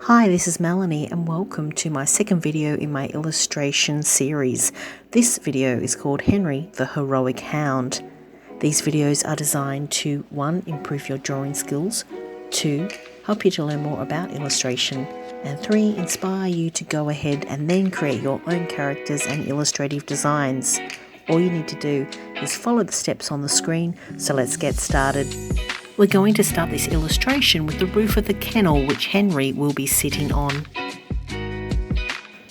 Hi, this is Melanie and welcome to my second video in my illustration series. This video is called Henry the Heroic Hound. These videos are designed to 1. Improve your drawing skills, 2. Help you to learn more about illustration, and 3. Inspire you to go ahead and then create your own characters and illustrative designs. All you need to do is follow the steps on the screen, so let's get started. We're going to start this illustration with the roof of the kennel which Henry will be sitting on.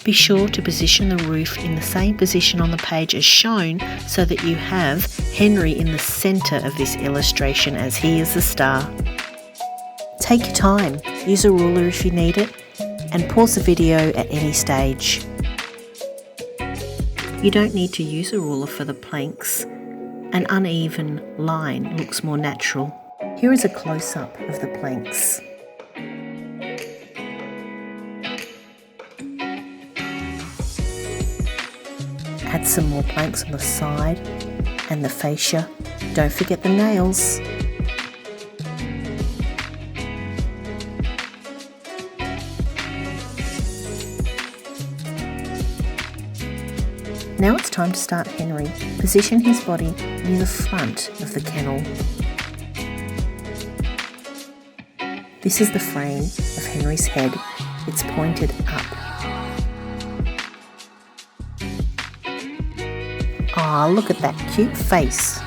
Be sure to position the roof in the same position on the page as shown so that you have Henry in the centre of this illustration as he is the star. Take your time, use a ruler if you need it, and pause the video at any stage. You don't need to use a ruler for the planks. An uneven line looks more natural. Here is a close-up of the planks. Add some more planks on the side and the fascia. Don't forget the nails. Now it's time to start Henry. Position his body near the front of the kennel. This is the frame of Henry's head. It's pointed up. Ah, look at that cute face.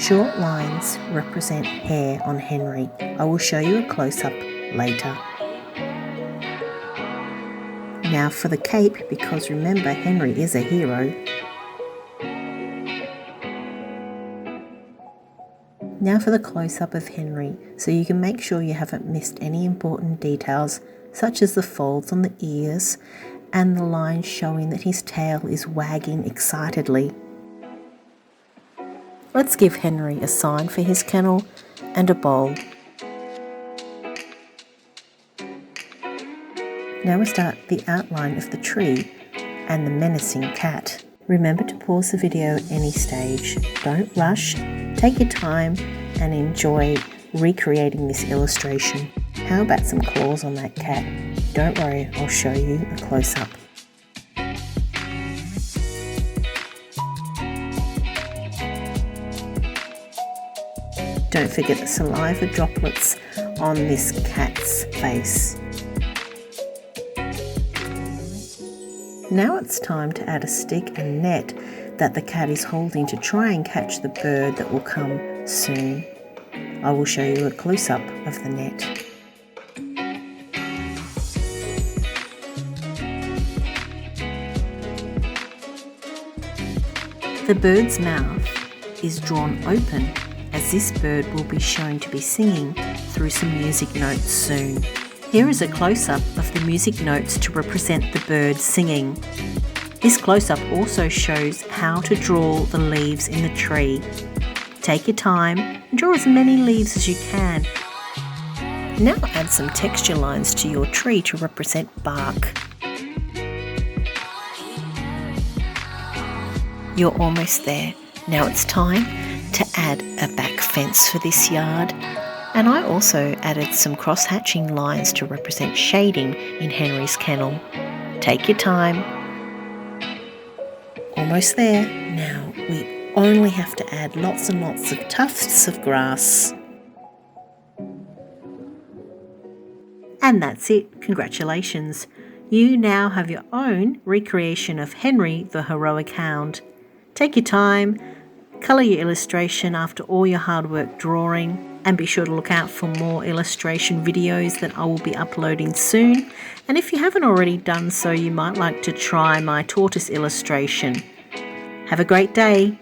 Short lines represent hair on Henry. I will show you a close-up later. Now for the cape, because remember Henry is a hero. Now for the close-up of Henry, so you can make sure you haven't missed any important details, such as the folds on the ears and the line showing that his tail is wagging excitedly. Let's give Henry a sign for his kennel and a bowl. Now we start the outline of the tree and the menacing cat. Remember to pause the video at any stage. Don't rush, take your time and enjoy recreating this illustration. How about some claws on that cat? Don't worry, I'll show you a close-up. Don't forget the saliva droplets on this cat's face. Now it's time to add a stick and net that the cat is holding to try and catch the bird that will come soon. I will show you a close-up of the net. The bird's mouth is drawn open as this bird will be shown to be singing through some music notes soon. Here is a close-up of the music notes to represent the bird singing. This close-up also shows how to draw the leaves in the tree. Take your time and draw as many leaves as you can. Now add some texture lines to your tree to represent bark. You're almost there. Now it's time to add a back fence for this yard. And I also added some cross-hatching lines to represent shading in Henry's kennel. Take your time. Almost there. Now we only have to add lots and lots of tufts of grass. And that's it. Congratulations. You now have your own recreation of Henry the Heroic Hound. Take your time, colour your illustration after all your hard work drawing, and be sure to look out for more illustration videos that I will be uploading soon. And if you haven't already done so, you might like to try my tortoise illustration. Have a great day.